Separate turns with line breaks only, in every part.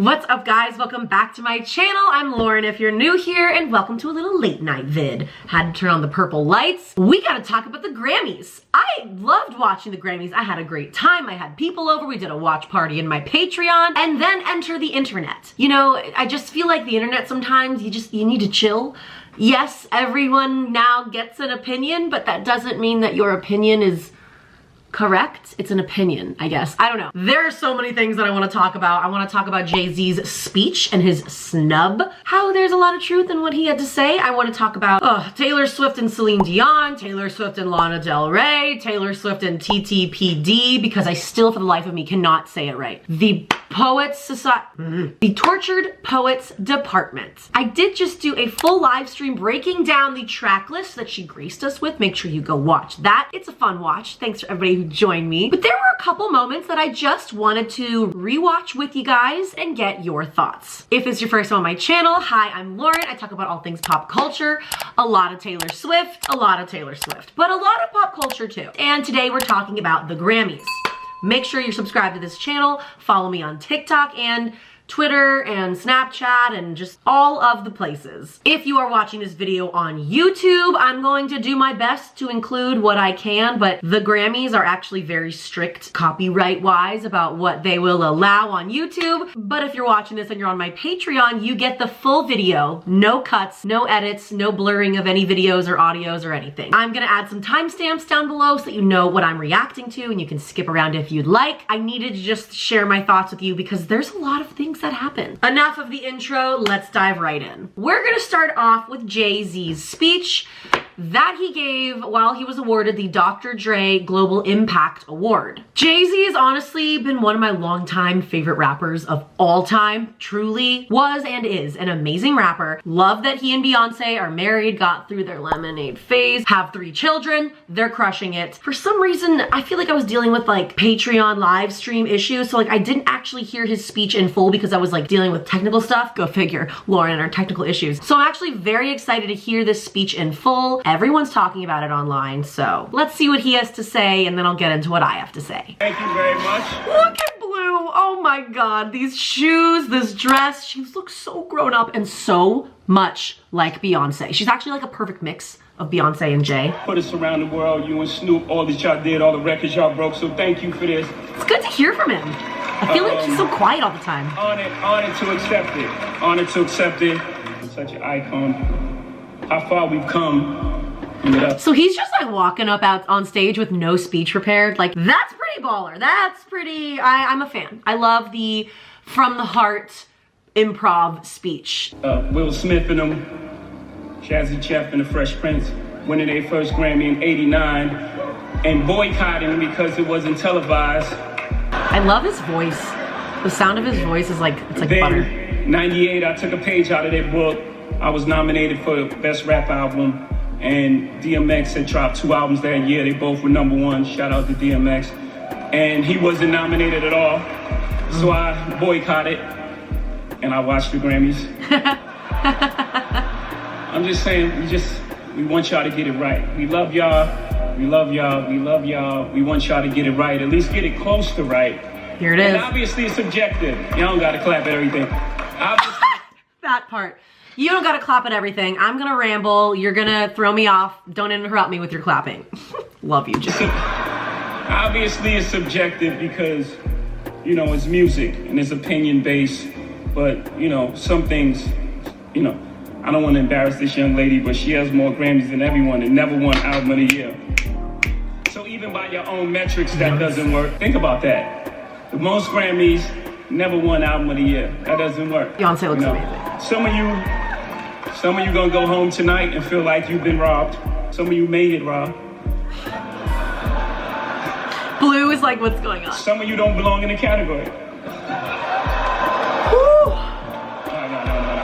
What's up guys, welcome back to my channel. I'm Lauren if you're new here, and welcome to a little late night vid. Had to turn on the purple lights. We gotta talk about the Grammys. I loved watching the Grammys. I had a great time. I had people over, we did a watch party in my Patreon, and then enter the internet. You know, I just feel like the internet sometimes, you need to chill. Yes, everyone now gets an opinion, but that doesn't mean that your opinion is correct. It's an opinion, I guess. I don't know. There are so many things that I want to talk about. I want to talk about Jay-Z's speech and his snub. How there's a lot of truth in what he had to say. I want to talk about Taylor Swift and Celine Dion, Taylor Swift and Lana Del Rey, Taylor Swift and TTPD, because I still for the life of me cannot say it right. The Poets Society, the Tortured Poets Department. I did just do a full live stream breaking down the track list that she graced us with. Make sure you go watch that. It's a fun watch. Thanks for everybody who joined me. But there were a couple moments that I just wanted to rewatch with you guys and get your thoughts. If it's your first time on my channel, hi, I'm Lauren. I talk about all things pop culture, a lot of Taylor Swift, but a lot of pop culture too. And today we're talking about the Grammys. Make sure you're subscribed to this channel, follow me on TikTok and Twitter and Snapchat and just all of the places. If you are watching this video on YouTube, I'm going to do my best to include what I can, but the Grammys are actually very strict copyright-wise about what they will allow on YouTube. But if you're watching this and you're on my Patreon, you get the full video, no cuts, no edits, no blurring of any videos or audios or anything. I'm gonna add some timestamps down below so that you know what I'm reacting to and you can skip around if you'd like. I needed to just share my thoughts with you because there's a lot of things that happen. Enough of the intro, let's dive right in. We're gonna start off with Jay-Z's speech that he gave while he was awarded the Dr. Dre Global Impact Award. Jay-Z has honestly been one of my longtime favorite rappers of all time. Truly was and is an amazing rapper. Love that he and Beyonce are married, got through their lemonade phase, have 3 children, they're crushing it. For some reason, I feel like I was dealing with like Patreon live stream issues, so like I didn't actually hear his speech in full because I was like dealing with technical stuff. Go figure, Lauren and our technical issues. So I'm actually very excited to hear this speech in full. Everyone's talking about it online, so let's see what he has to say and then I'll get into what I have to say.
Thank you very much.
Look at Blue, oh my God. These shoes, this dress, she looks so grown up and so much like Beyonce. She's actually like a perfect mix of Beyonce and Jay.
Put us around the world, you and Snoop, all that y'all did, all the records y'all broke, so thank you for this.
It's good to hear from him. I feel like he's so quiet all the time.
Honored to accept it. Honored to accept it. Such an icon. How far we've come.
So he's just like walking up out on stage with no speech prepared. Like, that's pretty baller. That's pretty, I'm a fan. I love the from the heart improv speech.
Will Smith and them, Jazzy Jeff and the Fresh Prince, winning their first Grammy in '89 and boycotting because it wasn't televised.
I love his voice. The sound of his voice is like, it's like butter.
'98, I took a page out of their book. I was nominated for Best Rap Album, and DMX had dropped 2 albums that year. They both were #1. Shout out to DMX. And he wasn't nominated at all. So I boycotted and I watched the Grammys. I'm just saying, we want y'all to get it right. We love y'all. We love y'all. We love y'all. We want y'all to get it right. At least get it close to right.
Here it is.
And obviously it's subjective. Y'all don't gotta clap at everything. Obviously.
That part. You don't gotta clap at everything. I'm gonna ramble. You're gonna throw me off. Don't interrupt me with your clapping. Love you, Jay.
Obviously it's subjective because, you know, it's music and it's opinion based. But, you know, some things, you know, I don't want to embarrass this young lady, but she has more Grammys than everyone and never won Album of the Year. So even by your own metrics, that doesn't work. Think about that. The most Grammys, never won Album of the Year. That doesn't work.
Beyonce looks amazing.
Some of you gonna go home tonight and feel like you've been robbed. Some of you made it, Rob.
Blue is like, what's going on?
Some of you don't belong in the category.
Woo.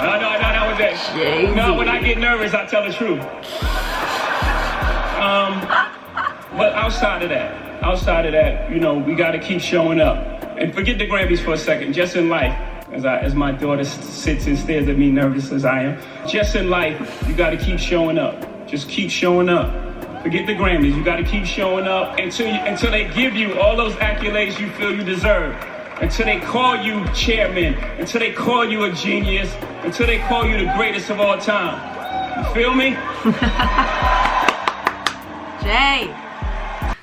No, that was it.
Jay-Z.
No, when I get nervous, I tell the truth. But outside of that, you know, we gotta keep showing up. And forget the Grammys for a second, just in life. As my daughter sits and stares at me nervous as I am. Just in life, you gotta keep showing up. Just keep showing up. Forget the Grammys, you gotta keep showing up until they give you all those accolades you feel you deserve. until they call you chairman, until they call you a genius, until they call you the greatest of all time. You feel me?
Jay.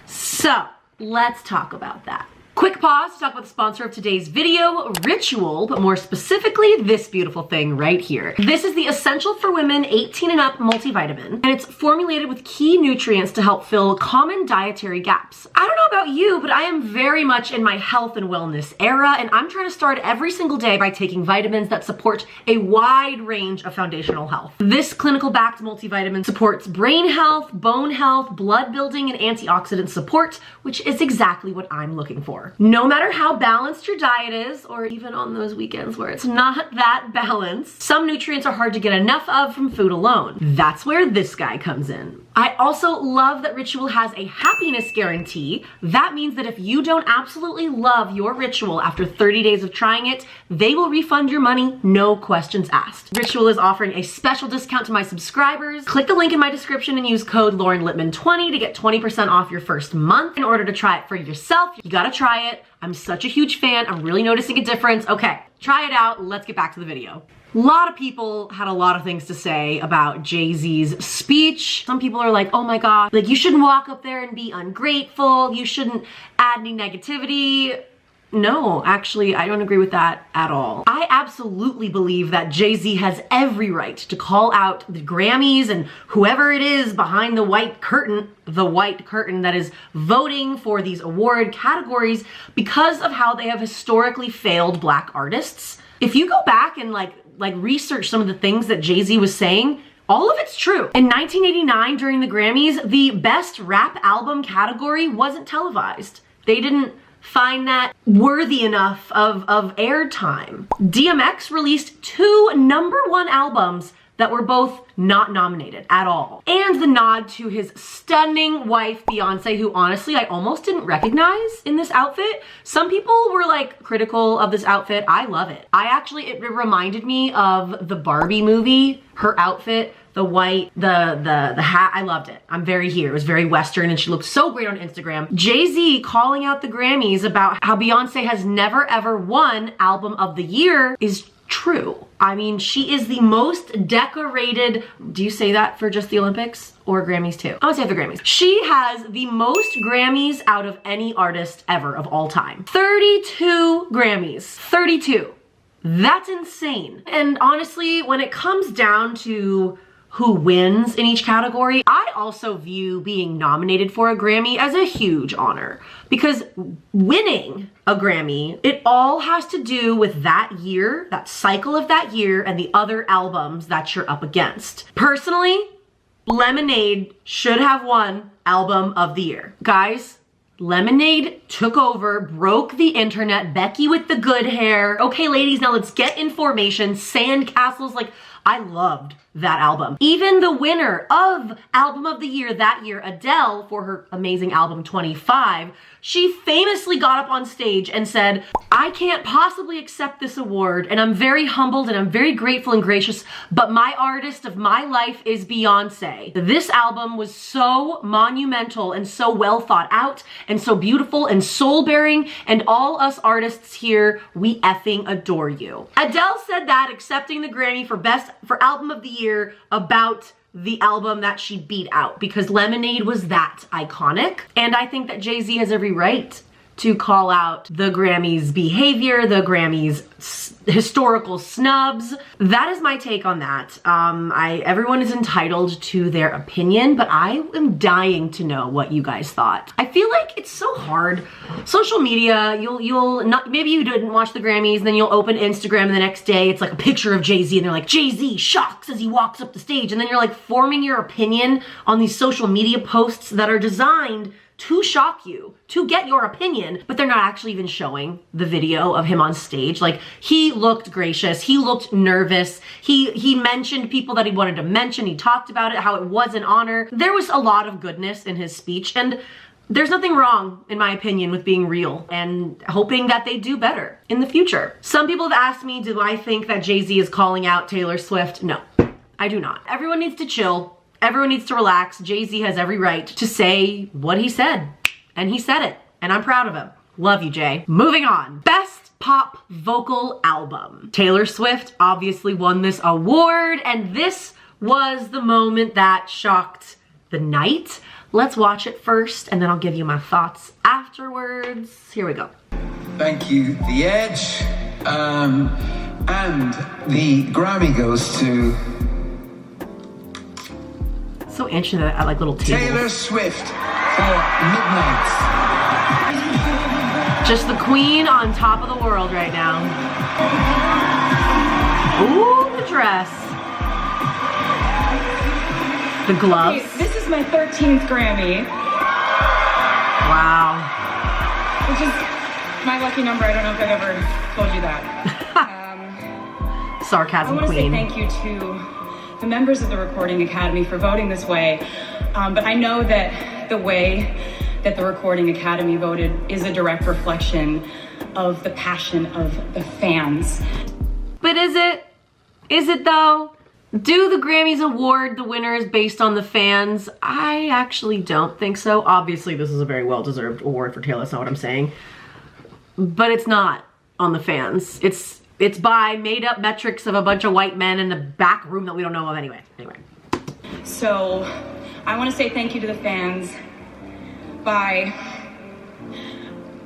So, let's talk about that. Quick pause to talk about the sponsor of today's video, Ritual, but more specifically, this beautiful thing right here. This is the Essential for Women 18 and Up multivitamin, and it's formulated with key nutrients to help fill common dietary gaps. I don't know about you, but I am very much in my health and wellness era, and I'm trying to start every single day by taking vitamins that support a wide range of foundational health. This clinical-backed multivitamin supports brain health, bone health, blood building, and antioxidant support, which is exactly what I'm looking for. No matter how balanced your diet is, or even on those weekends where it's not that balanced, some nutrients are hard to get enough of from food alone. That's where this guy comes in. I also love that Ritual has a happiness guarantee. That means that if you don't absolutely love your Ritual after 30 days of trying it, they will refund your money, no questions asked. Ritual is offering a special discount to my subscribers. Click the link in my description and use code LaurenLipman20 to get 20% off your first month. In order to try it for yourself, you gotta try it. I'm such a huge fan. I'm really noticing a difference. Okay, try it out. Let's get back to the video. A lot of people had a lot of things to say about Jay-Z's speech. Some people are like, oh my God, like you shouldn't walk up there and be ungrateful. You shouldn't add any negativity. No, actually, I don't agree with that at all. I absolutely believe that Jay-Z has every right to call out the Grammys and whoever it is behind the white curtain that is voting for these award categories because of how they have historically failed Black artists. If you go back and like research some of the things that Jay-Z was saying, all of it's true. In 1989, during the Grammys, the Best Rap Album category wasn't televised. They didn't find that worthy enough of airtime. DMX released 2 #1 albums that were both not nominated at all. And the nod to his stunning wife, Beyonce, who honestly I almost didn't recognize in this outfit. Some people were like critical of this outfit. I love it. It reminded me of the Barbie movie, her outfit, the white, the hat, I loved it. I'm very here. It was very Western and she looked so great on Instagram. Jay-Z calling out the Grammys about how Beyonce has never ever won Album of the Year is true. I mean, she is the most decorated, do you say that for just the Olympics or Grammys too? I would say the Grammys. She has the most Grammys out of any artist ever of all time. 32 Grammys, 32. That's insane. And honestly, when it comes down to who wins in each category, I also view being nominated for a Grammy as a huge honor because winning a Grammy, it all has to do with that year, that cycle of that year, and the other albums that you're up against. Personally, Lemonade should have won Album of the Year. Guys, Lemonade took over, broke the internet, Becky with the good hair. Okay, ladies, now let's get in formation. Sandcastles, like, I loved that album. Even the winner of Album of the Year that year, Adele, for her amazing album 25, she famously got up on stage and said, I can't possibly accept this award, and I'm very humbled and I'm very grateful and gracious, but my artist of my life is Beyonce. This album was so monumental and so well thought out and so beautiful and soul-bearing, and all us artists here, we effing adore you. Adele said that, accepting the Grammy for Album of the Year about the album that she beat out, because Lemonade was that iconic. And I think that Jay-Z has every right to call out the Grammys' behavior, the Grammys' historical snubs. That is my take on that. Everyone is entitled to their opinion, but I am dying to know what you guys thought. I feel like it's so hard. Social media, you'll not, maybe you didn't watch the Grammys, and then you'll open Instagram and the next day it's like a picture of Jay-Z and they're like, Jay-Z shocks as he walks up the stage. And then you're like forming your opinion on these social media posts that are designed to shock you, to get your opinion, but they're not actually even showing the video of him on stage. Like, he looked gracious, he looked nervous, he mentioned people that he wanted to mention, he talked about it, how it was an honor. There was a lot of goodness in his speech, and there's nothing wrong, in my opinion, with being real and hoping that they do better in the future. Some people have asked me, do I think that Jay-Z is calling out Taylor Swift? No, I do not. Everyone needs to chill. Everyone needs to relax. Jay-Z has every right to say what he said, and he said it, and I'm proud of him. Love you, Jay. Moving on. Best Pop Vocal Album. Taylor Swift obviously won this award, and this was the moment that shocked the night. Let's watch it first, and then I'll give you my thoughts afterwards. Here we go.
Thank you, The Edge. And the Grammy goes to...
So interesting that I like little tables.
Taylor Swift for Midnight.
Just the queen on top of the world right now. Ooh, the dress. The gloves.
Hey, this is my 13th Grammy.
Wow.
Which is my lucky number. I don't know if I've ever told you that.
Sarcasm
I want to say
queen.
thank you to the members of the Recording Academy for voting this way. But I know that the way that the Recording Academy voted is a direct reflection of the passion of the fans.
But is it? Is it though? Do the Grammys award the winners based on the fans? I actually don't think so. Obviously, this is a very well-deserved award for Taylor, that's not what I'm saying. But it's not on the fans. It's by made-up metrics of a bunch of white men in the back room that we don't know of anyway.
So I want to say thank you to the fans by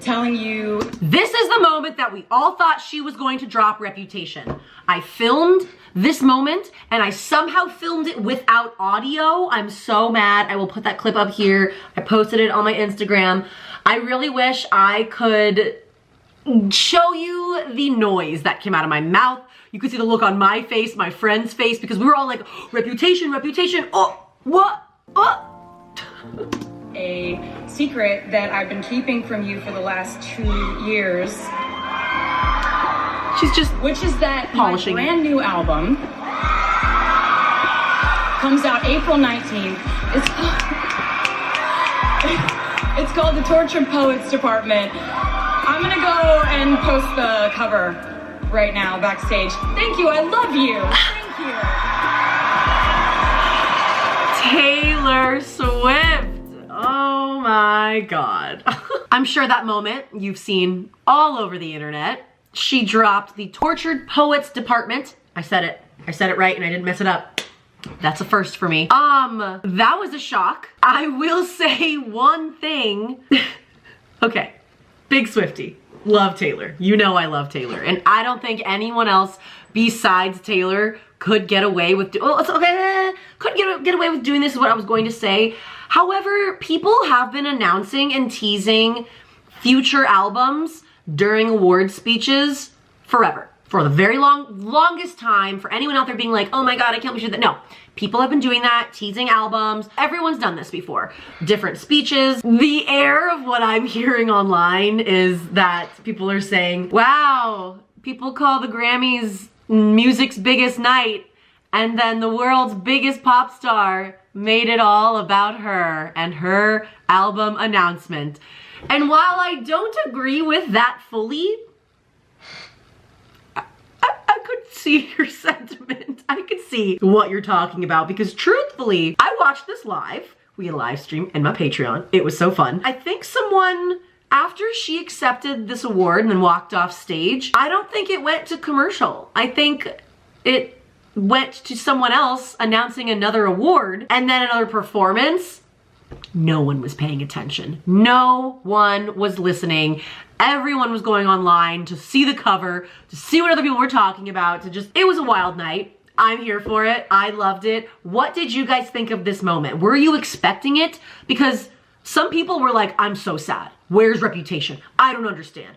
telling you...
This is the moment that we all thought she was going to drop Reputation. I filmed this moment and I somehow filmed it without audio. I'm so mad. I will put that clip up here. I posted it on my Instagram. I really wish I could show you the noise that came out of my mouth. You could see the look on my face, my friend's face, because we were all like, Reputation, Reputation, oh, what, oh.
A secret that I've been keeping from you for the last 2 years.
She's just
which is that
polishing
my brand new album comes out April 19th. It's called The Tortured Poets Department. I'm gonna go and post the cover right now backstage. Thank you, I love you. Thank you.
Taylor Swift. Oh my God. I'm sure that moment you've seen all over the internet. She dropped The Tortured Poets Department. I said it right and I didn't mess it up. That's a first for me. That was a shock. I will say one thing. Okay, big Swiftie. Love Taylor. You know I love Taylor. And I don't think anyone else besides Taylor could get away with couldn't get away with doing this is what I was going to say. However, people have been announcing and teasing future albums during award speeches forever. For the very longest time, for anyone out there being like, oh my God, I can't believe that. No, people have been doing that, teasing albums. Everyone's done this before. Different speeches. The air of what I'm hearing online is that people are saying, wow, people call the Grammys music's biggest night, and then the world's biggest pop star made it all about her and her album announcement. And while I don't agree with that fully, I could see your sentiment. I could see what you're talking about because truthfully, I watched this live. We had a live stream in my Patreon. It was so fun. I think someone, after she accepted this award and then walked off stage, I don't think it went to commercial. I think it went to someone else announcing another award and then another performance. No one was paying attention. No one was listening. Everyone was going online to see the cover, to see what other people were talking about, it was a wild night. I'm here for it. I loved it. What did you guys think of this moment? Were you expecting it? Because some people were like, I'm so sad. Where's Reputation? I don't understand.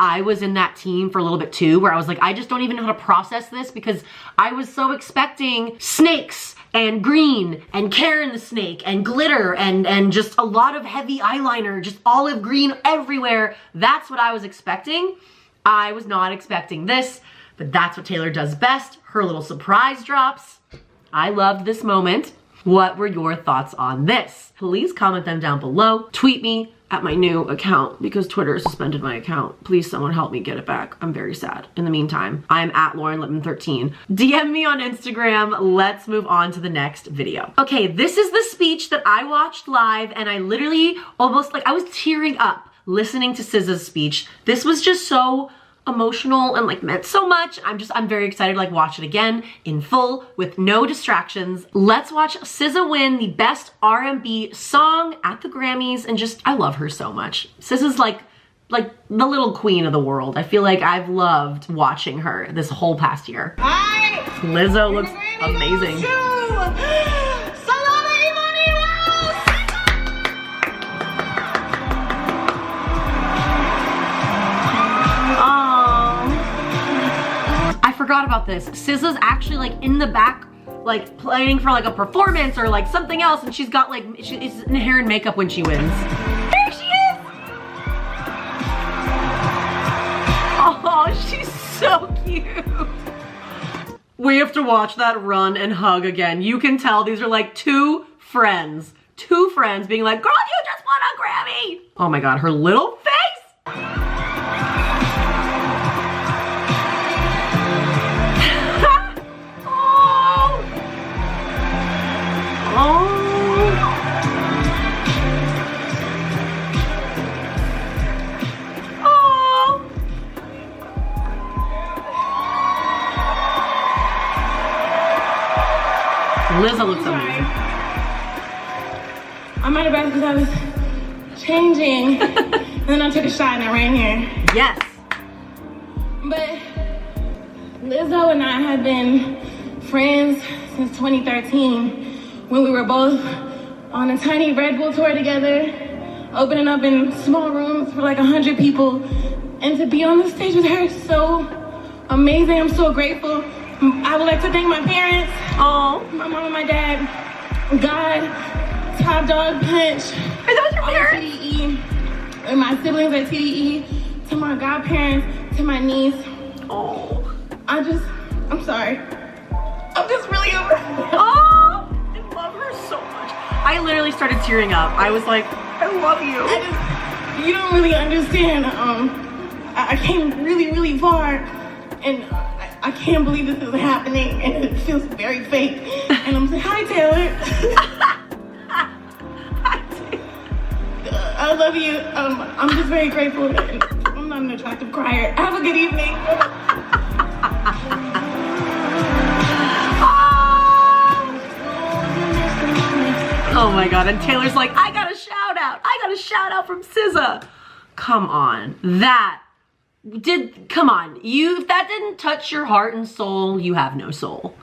I was in that team for a little bit too, where I was like, I just don't even know how to process this because I was so expecting snakes and green and Karen the snake and glitter and just a lot of heavy eyeliner, just olive green everywhere. That's what I was expecting. I was not expecting this, but that's what Taylor does best. Her little surprise drops. I loved this moment. What were your thoughts on this? Please comment them down below. Tweet me at my new account because Twitter suspended my account. Please someone help me get it back. I'm very sad. In the meantime, I'm at Lauren Lipman 13. DM me on Instagram. Let's move on to the next video. Okay, this is the speech that I watched live and I literally almost I was tearing up listening to SZA's speech. This was just so emotional and like meant so much. I'm very excited to like watch it again in full with no distractions. Let's watch SZA win the best R&B song at the Grammys, and just, I love her so much. SZA's like the little queen of the world. I feel like I've loved watching her this whole past year.
Hi.
Lizzo looks amazing. I forgot about this. SZA's actually like in the back, like playing for like a performance or like something else, and she's got like, it's in hair and makeup when she wins. There she is! Oh, she's so cute. We have to watch that run and hug again. You can tell these are like two friends being like, girl, you just won a Grammy. Oh my God, her little face. Lizzo looks amazing.
I'm out of breath because I was changing. And then I took a shot and I ran here.
Yes.
But Lizzo and I have been friends since 2013 when we were both on a tiny Red Bull tour together, opening up in small rooms for like 100 people. And to be on the stage with her is so amazing. I'm so grateful. I would like to thank my parents.
Oh,
my mom and my dad, God, Top Dog Punch,
are those your parents?
TDE, and my siblings at TDE, to my godparents, to my niece.
Oh,
I'm sorry. I'm just really over.
Oh, I love her so much. I literally started tearing up. I was like, I love you.
You don't really understand. I came really, really far, and I can't believe this is happening, and it feels very fake. And I'm saying, hi, Taylor. I love you. I'm just very grateful. And I'm not an attractive crier. Have a good evening.
Oh my God, and Taylor's like, I got a shout out. I got a shout out from SZA. Come on, come on, if that didn't touch your heart and soul, you have no soul.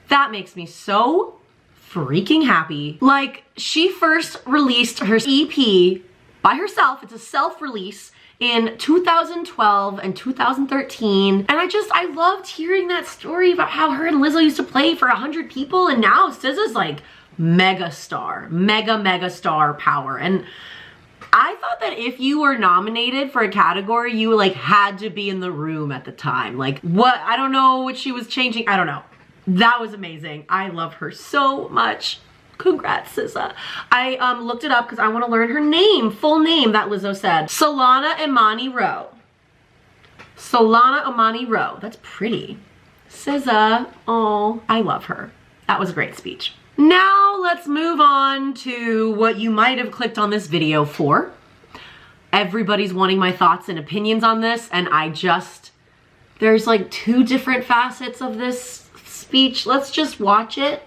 That makes me so freaking happy. Like, she first released her EP by herself. It's a self-release in 2012 and 2013. And I loved hearing that story about how her and Lizzo used to play for 100 people, and now SZA's like mega star power. And I thought that if you were nominated for a category, you like had to be in the room at the time. Like, what? I don't know what she was changing. I don't know. That was amazing. I love her so much. Congrats, SZA. I looked it up because I want to learn her name, full name that Lizzo said. Solana Imani Rowe. Solana Imani Rowe. That's pretty. SZA. Oh, I love her. That was a great speech. Now let's move on to what you might have clicked on this video for. Everybody's wanting my thoughts and opinions on this, and there's like two different facets of this speech. Let's just watch it.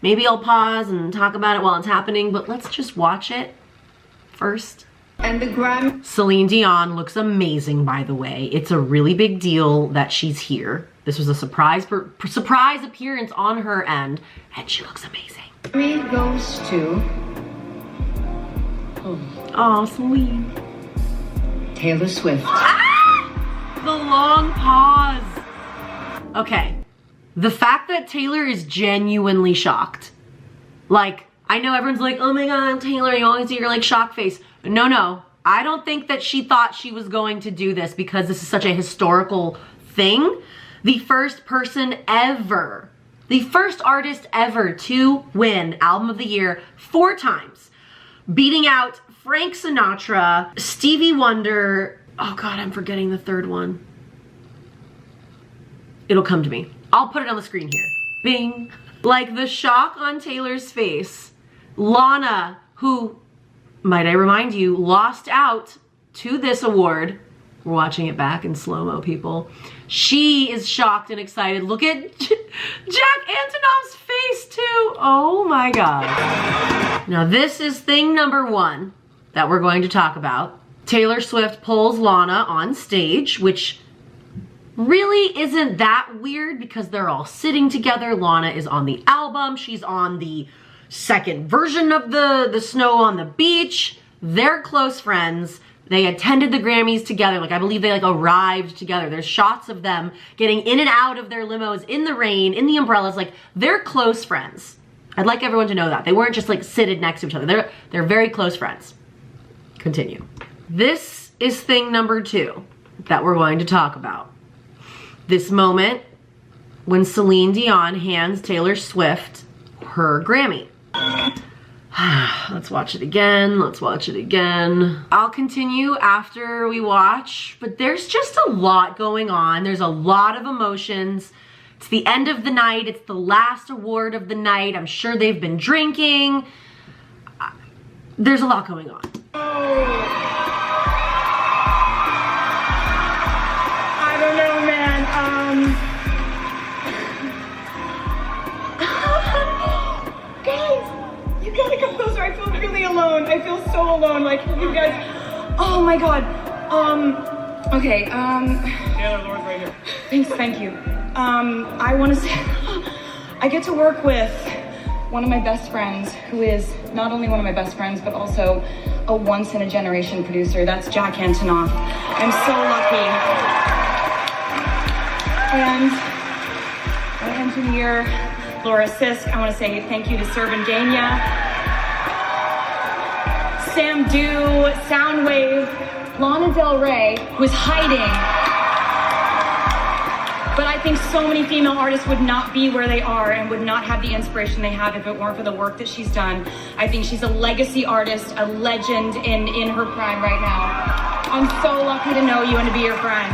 Maybe I'll pause and talk about it while it's happening, but let's just watch it first.
And the Grammy.
Celine Dion looks amazing, by the way. It's a really big deal that she's here. This was a surprise appearance on her end, and she looks amazing.
Grammy goes to
Oh, Celine.
Taylor Swift.
Ah! The long pause. Okay. The fact that Taylor is genuinely shocked. Like, I know everyone's like, oh my God, Taylor, you always do your like shock face. No. I don't think that she thought she was going to do this because this is such a historical thing. The first person ever, the first artist ever to win Album of the Year 4 times, beating out Frank Sinatra, Stevie Wonder. Oh God, I'm forgetting the third one. It'll come to me. I'll put it on the screen here. Bing. Like, the shock on Taylor's face. Lana, who, might I remind you, lost out to this award We're watching it back in slow-mo, people. She is shocked and excited. Look at Jack Antonoff's face, too. Oh my God. Now, this is thing number one that we're going to talk about. Taylor Swift pulls Lana on stage, which really isn't that weird because they're all sitting together. Lana is on the album. She's on the second version of the Snow on the Beach. They're close friends. They attended the Grammys together. Like, I believe they like arrived together. There's shots of them getting in and out of their limos in the rain, in the umbrellas. Like, they're close friends. I'd like everyone to know that. They weren't just like seated next to each other. They're very close friends. Continue. This is thing number two that we're going to talk about. This moment when Celine Dion hands Taylor Swift her Grammy. Let's watch it again. Let's watch it again. I'll continue after we watch, but there's just a lot going on. There's a lot of emotions. It's the end of the night. It's the last award of the night. I'm sure they've been drinking. There's a lot going on.
I don't know, man. Guys, you gotta come closer. I feel really alone. I feel so alone. Like, you guys. Oh my God. Okay.
Taylor, Laura's right here.
Thanks. Thank you. I want to say, I get to work with one of my best friends, who is not only one of my best friends, but also a once-in-a-generation producer. That's Jack Antonoff. I'm so lucky. And our engineer, Laura Sisk, I want to say thank you to Serban Gania, Sam Dew, Soundwave, Lana Del Rey, who's hiding. But I think so many female artists would not be where they are and would not have the inspiration they have if it weren't for the work that she's done. I think she's a legacy artist, a legend in her prime right now. I'm so lucky to know you and to be your friend.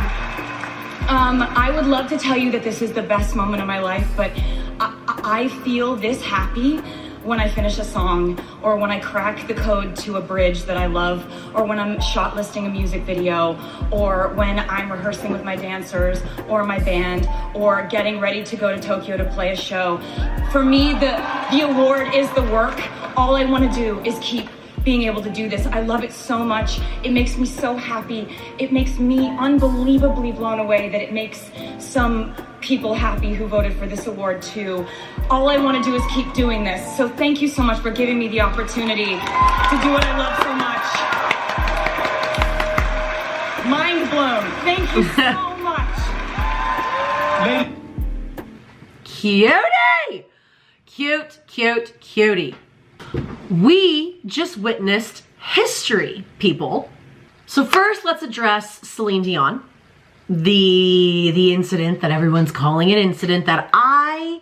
I would love to tell you that this is the best moment of my life, but I feel this happy when I finish a song, or when I crack the code to a bridge that I love, or when I'm shot listing a music video, or when I'm rehearsing with my dancers or my band, or getting ready to go to Tokyo to play a show. For me, the award is the work. All I want to do is keep being able to do this. I love it so much. It makes me so happy. It makes me unbelievably blown away that it makes some people happy who voted for this award too. All I want to do is keep doing this. So thank you so much for giving me the opportunity to do what I love so much. Mind blown. Thank you so much.
Cutie! Cute, cute, cutie. We just witnessed history, people. So first, let's address Celine Dion. The incident that everyone's calling an incident that I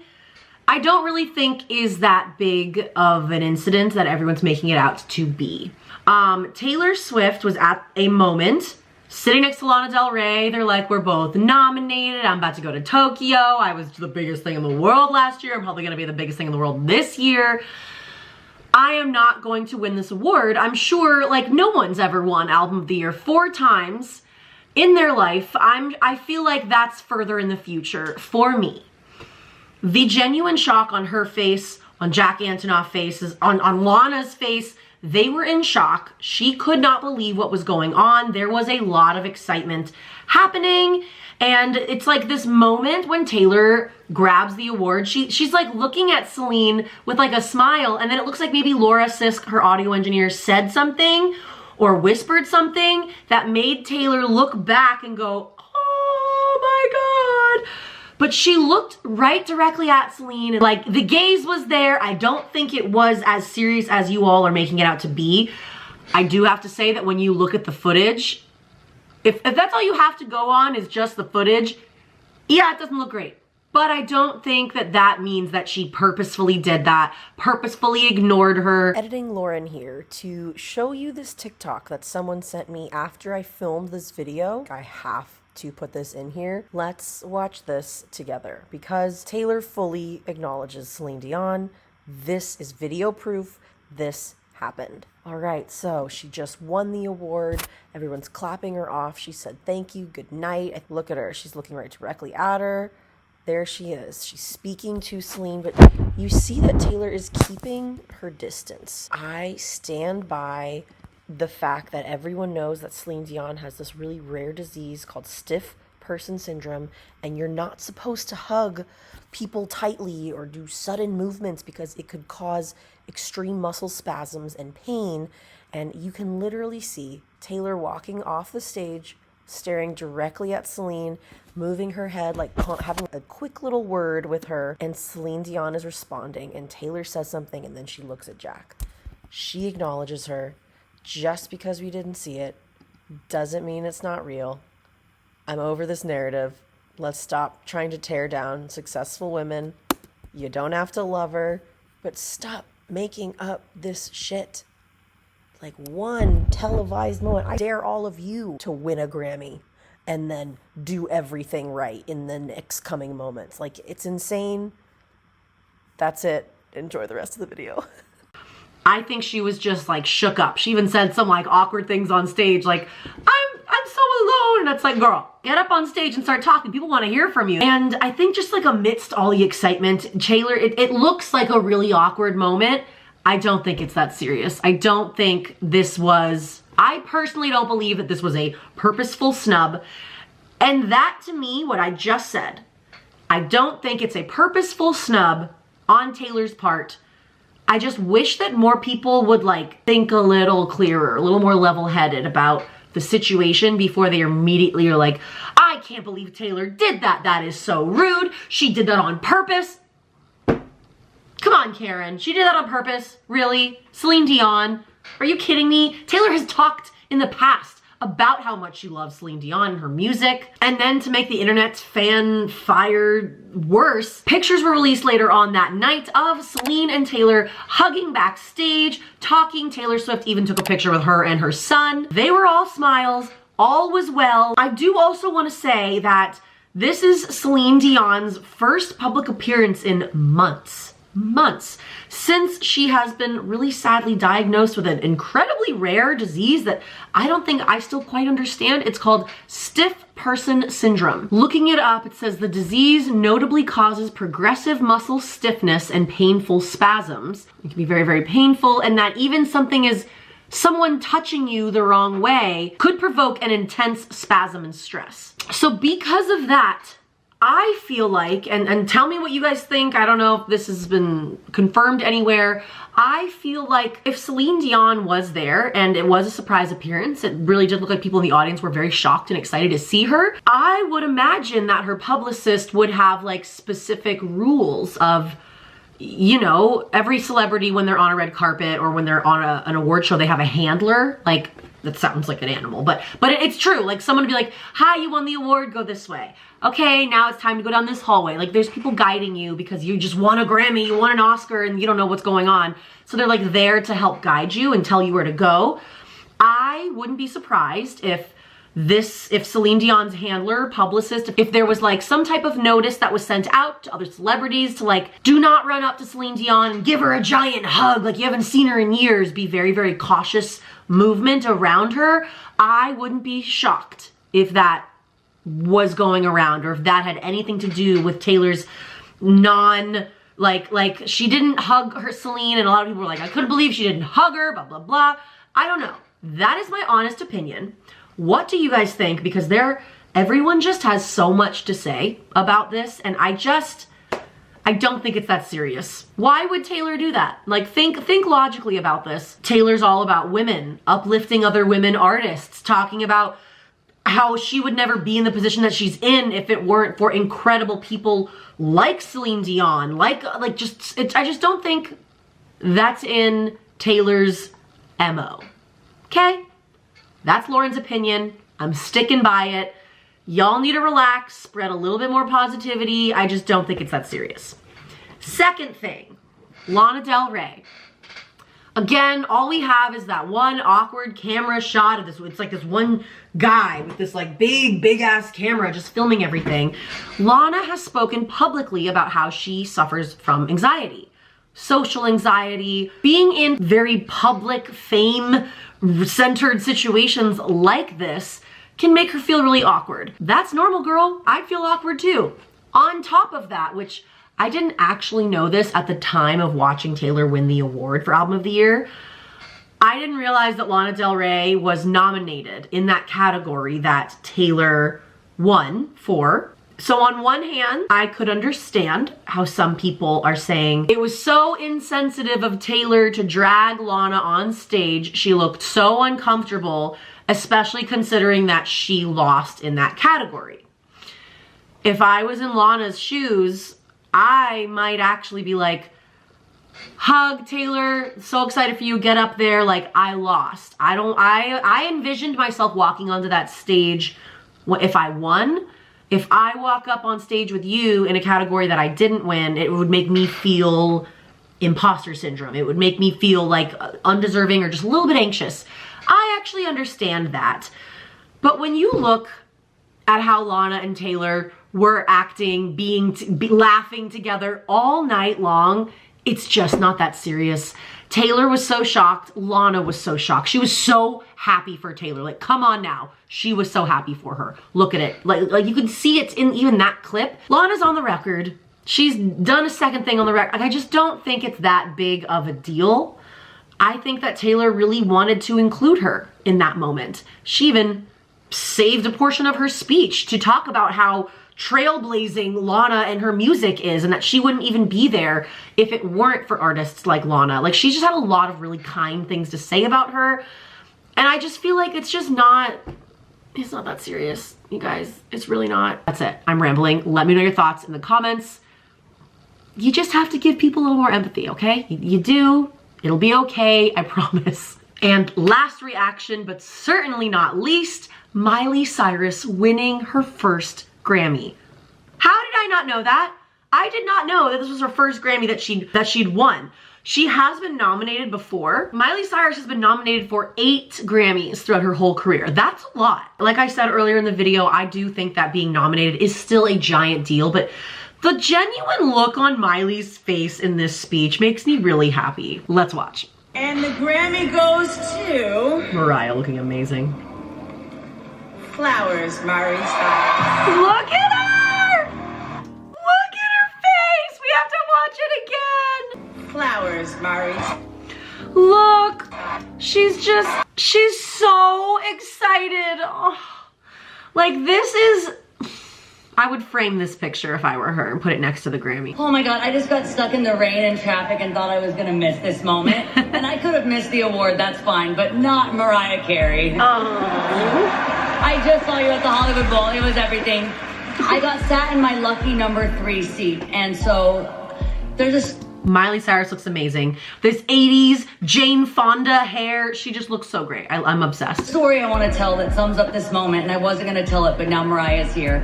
don't really think is that big of an incident that everyone's making it out to be. Taylor Swift was at a moment sitting next to Lana Del Rey. They're like, we're both nominated. I'm about to go to Tokyo. I was the biggest thing in the world last year. I'm probably gonna be the biggest thing in the world this year. I am not going to win this award. I'm sure, like, no one's ever won Album of the Year 4 times in their life. I feel like that's further in the future for me. The genuine shock on her face, on Jack Antonoff's face, on Lana's face, they were in shock. She could not believe what was going on. There was a lot of excitement happening. And it's like this moment when Taylor grabs the award. She's like looking at Celine with like a smile, and then it looks like maybe Laura Sisk, her audio engineer, said something or whispered something that made Taylor look back and go, oh my God. But she looked right directly at Celine, and like the gaze was there. I don't think it was as serious as you all are making it out to be. I do have to say that when you look at the footage, if that's all you have to go on is just the footage, yeah, it doesn't look great. But I don't think that that means that she purposefully did that, purposefully ignored her.
Editing Lauren here to show you this TikTok that someone sent me after I filmed this video. I have to put this in here. Let's watch this together because Taylor fully acknowledges Celine Dion. This is video proof. This happened. All right, so she just won the award. Everyone's clapping her off. She said, thank you, good night. Look at her. She's looking right directly at her. There she is. She's speaking to Celine, but you see that Taylor is keeping her distance. I stand by the fact that everyone knows that Celine Dion has this really rare disease called stiff person syndrome, and you're not supposed to hug people tightly or do sudden movements because it could cause extreme muscle spasms and pain. And you can literally see Taylor walking off the stage, staring directly at Celine, moving her head, like having a quick little word with her, and Celine Dion is responding, and Taylor says something, and then she looks at Jack. She acknowledges her. Just because we didn't see it doesn't mean it's not real. I'm over this narrative. Let's stop trying to tear down successful women. You don't have to love her, but stop making up this shit. Like one televised moment. I dare all of you to win a Grammy and then do everything right in the next coming moments. Like, it's insane. That's it. Enjoy the rest of the video.
I think she was just like shook up. She even said some like awkward things on stage, like, I'm so alone. And it's like, girl, get up on stage and start talking. People want to hear from you. And I think just like amidst all the excitement, Taylor, it looks like a really awkward moment. I don't think it's that serious. I don't think this was, I personally don't believe that this was a purposeful snub. And that to me, what I just said, I don't think it's a purposeful snub on Taylor's part. I just wish that more people would like think a little clearer, a little more level-headed about the situation before they immediately are like, I can't believe Taylor did that. That is so rude. She did that on purpose. Come on, Karen. She did that on purpose? Really? Celine Dion? Are you kidding me? Taylor has talked in the past about how much she loves Celine Dion and her music. And then to make the internet's fan fire worse, pictures were released later on that night of Celine and Taylor hugging backstage, talking. Taylor Swift even took a picture with her and her son. They were all smiles. All was well. I do also want to say that this is Celine Dion's first public appearance in months since she has been really sadly diagnosed with an incredibly rare disease that I don't think I still quite understand. It's called stiff person syndrome. Looking it up, it says the disease notably causes progressive muscle stiffness and painful spasms. It can be very, very painful, and that even something as someone touching you the wrong way could provoke an intense spasm and stress. So because of that, I feel like, and tell me what you guys think, I don't know if this has been confirmed anywhere, I feel like if Celine Dion was there and it was a surprise appearance, it really did look like people in the audience were very shocked and excited to see her, I would imagine that her publicist would have like specific rules of, you know, every celebrity when they're on a red carpet or when they're on an award show, they have a handler. Like, that sounds like an animal, but it's true. Like someone would be like, hi, you won the award, go this way. Okay, now it's time to go down this hallway. Like there's people guiding you because you just won a Grammy, you won an Oscar, and you don't know what's going on. So they're like there to help guide you and tell you where to go. I wouldn't be surprised if Celine Dion's handler, publicist, if there was like some type of notice that was sent out to other celebrities to like, do not run up to Celine Dion and give her a giant hug like you haven't seen her in years, be very, very cautious movement around her. I wouldn't be shocked if that was going around or if that had anything to do with Taylor's like she didn't hug her Celine, and a lot of people were like, I couldn't believe she didn't hug her, blah, blah, blah. I don't know. That is my honest opinion. What do you guys think? Because everyone just has so much to say about this, and I don't think it's that serious. Why would Taylor do that? Like, think logically about this. Taylor's all about women, uplifting other women artists, talking about how she would never be in the position that she's in if it weren't for incredible people like Celine Dion, I just don't think that's in Taylor's MO. Okay? That's Lauren's opinion. I'm sticking by it. Y'all need to relax, spread a little bit more positivity. I just don't think it's that serious. Second thing, Lana Del Rey. Again, all we have is that one awkward camera shot of this. It's like this one guy with this like big ass camera just filming everything. Lana has spoken publicly about how she suffers from anxiety. social anxiety, being in very public fame-centered situations like this can make her feel really awkward. That's normal, girl. I'd feel awkward too. On top of that, which I didn't actually know this at the time of watching Taylor win the award for Album of the Year, I didn't realize that Lana Del Rey was nominated in that category that Taylor won for. So on one hand, I could understand how some people are saying it was so insensitive of Taylor to drag Lana on stage. She looked so uncomfortable, especially considering that she lost in that category. If I was in Lana's shoes, I might actually be like, hug Taylor, so excited for you, get up there, like I lost. I envisioned myself walking onto that stage if I won. If I walk up on stage with you in a category that I didn't win, it would make me feel imposter syndrome. It would make me feel like undeserving or just a little bit anxious. I actually understand that. But when you look at how Lana and Taylor were acting, laughing together all night long, it's just not that serious. Taylor was so shocked. Lana was so shocked. She was so happy for Taylor. Like, come on now. She was so happy for her. Look at it. Like you can see it in even that clip. Lana's on the record. She's done a second thing on the record. Like, I just don't think it's that big of a deal. I think that Taylor really wanted to include her in that moment. She even saved a portion of her speech to talk about how trailblazing Lana and her music is, and that she wouldn't even be there if it weren't for artists like Lana. Like, she just had a lot of really kind things to say about her, and I just feel like it's not that serious, you guys. It's really not. That's it. I'm rambling. Let me know your thoughts in the comments. You just have to give people a little more empathy, okay? You do. It'll be okay, I promise. And last reaction, but certainly not least, Miley Cyrus winning her first Grammy. How did I not know that? I did not know that this was her first Grammy that she'd won. She has been nominated before. Miley Cyrus has been nominated for 8 Grammys throughout her whole career. That's a lot. Like I said earlier in the video, I do think that being nominated is still a giant deal, but the genuine look on Miley's face in this speech makes me really happy. Let's watch.
And the Grammy goes to
Mariah, looking amazing.
Flowers, Miley Cyrus.
Look at her! Look at her face! We have to watch it again!
Flowers, Miley.
Look! She's so excited. Oh. Like, this is... I would frame this picture if I were her and put it next to the Grammy.
Oh my God, I just got stuck in the rain and traffic and thought I was gonna miss this moment. And I could have missed the award, that's fine, but not Mariah Carey.
Oh.
I just saw you at the Hollywood Bowl, it was everything. I got sat in my lucky number 3 seat, and so there's this...
Miley Cyrus looks amazing. This 80s Jane Fonda hair, she just looks so great. I'm obsessed.
Story I wanna tell that sums up this moment, and I wasn't gonna tell it, but now Mariah's here.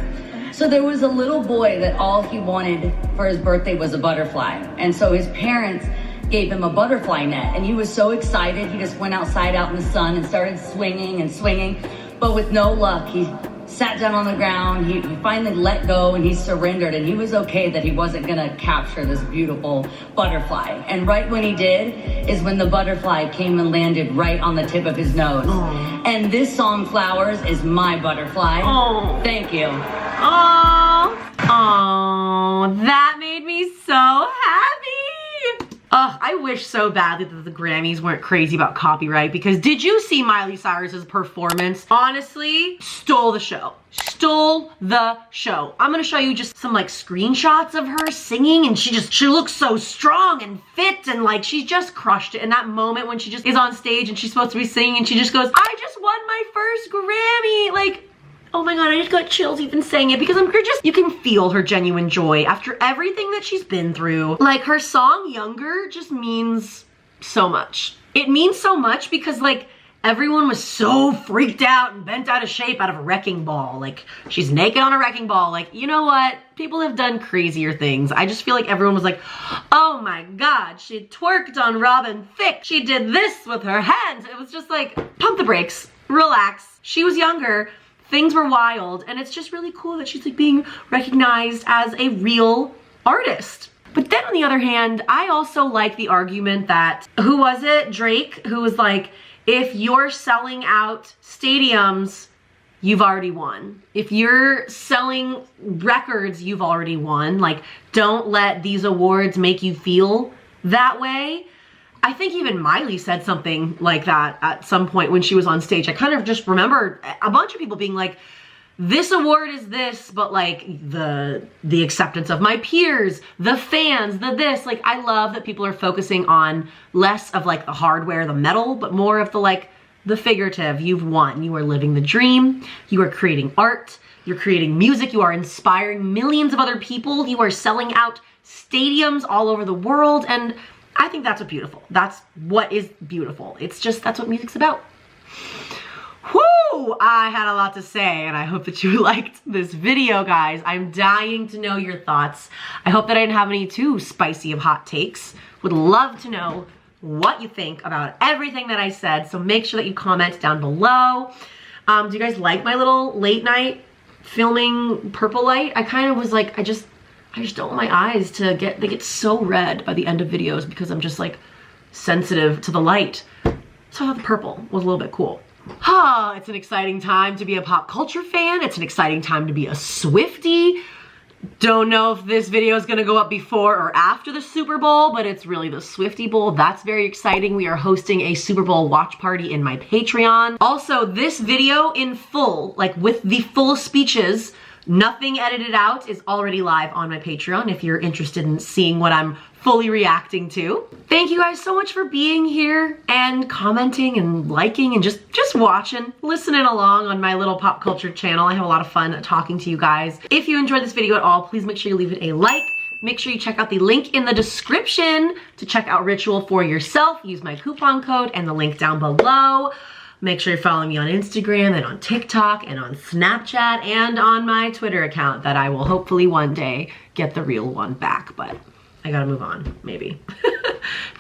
So there was a little boy that all he wanted for his birthday was a butterfly. And so his parents gave him a butterfly net, and he was so excited. He just went outside out in the sun and started swinging and swinging. But with no luck, he sat down on the ground. He finally let go and he surrendered, and he was okay that he wasn't gonna capture this beautiful butterfly. And right when he did is when the butterfly came and landed right on the tip of his nose. Aww. And this song, Flowers, is my butterfly. Aww. Thank you.
Oh, that made me so happy. I wish so badly that the Grammys weren't crazy about copyright, because did you see Miley Cyrus's performance? Honestly, stole the show. Stole the show. I'm gonna show you just some like screenshots of her singing, and she looks so strong and fit, and like she just crushed it in that moment when she just is on stage and she's supposed to be singing and she just goes, I just won my first Grammy. Like, oh my God, I just got chills even saying it, because you can feel her genuine joy after everything that she's been through. Like, her song Younger just means so much. It means so much because like everyone was so freaked out and bent out of shape out of a wrecking ball. Like, she's naked on a wrecking ball. Like, you know what? People have done crazier things. I just feel like everyone was like, oh my God, she twerked on Robin Thicke. She did this with her hands. It was just like, pump the brakes, relax. She was younger. Things were wild, and it's just really cool that she's like being recognized as a real artist. But then on the other hand, I also like the argument that, who was it? Drake, who was like, if you're selling out stadiums, you've already won. If you're selling records, you've already won. Like, don't let these awards make you feel that way. I think even Miley said something like that at some point when she was on stage. I kind of just remember a bunch of people being like, this award is this, but like the acceptance of my peers, the fans, the this. Like, I love that people are focusing on less of like the hardware, the metal, but more of the like the figurative. You've won. You are living the dream. You are creating art. You're creating music. You are inspiring millions of other people. You are selling out stadiums all over the world. And I think that's beautiful. That's what is beautiful. It's just, that's what music's about. Whoo! I had a lot to say, and I hope that you liked this video, guys. I'm dying to know your thoughts. I hope that I didn't have any too spicy of hot takes. Would love to know what you think about everything that I said, so make sure that you comment down below. Do you guys like my little late night filming purple light? I kind of was like, I just don't want my eyes to they get so red by the end of videos because I'm just like sensitive to the light. So I thought the purple was a little bit cool. It's an exciting time to be a pop culture fan. It's an exciting time to be a Swiftie. Don't know if this video is gonna go up before or after the Super Bowl, but it's really the Swiftie Bowl. That's very exciting. We are hosting a Super Bowl watch party in my Patreon. Also, this video in full, like with the full speeches, nothing edited out, is already live on my Patreon if you're interested in seeing what I'm fully reacting to. Thank you guys so much for being here and commenting and liking and just watching, listening along on my little pop culture channel. I have a lot of fun talking to you guys. If you enjoyed this video at all, please make sure you leave it a like. Make sure you check out the link in the description to check out Ritual for yourself. Use my coupon code and the link down below. Make sure you're following me on Instagram and on TikTok and on Snapchat and on my Twitter account that I will hopefully one day get the real one back, but I gotta move on, maybe.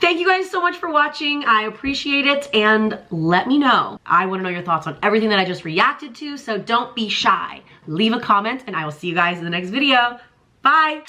Thank you guys so much for watching. I appreciate it, and let me know. I wanna know your thoughts on everything that I just reacted to, so don't be shy. Leave a comment, and I will see you guys in the next video. Bye.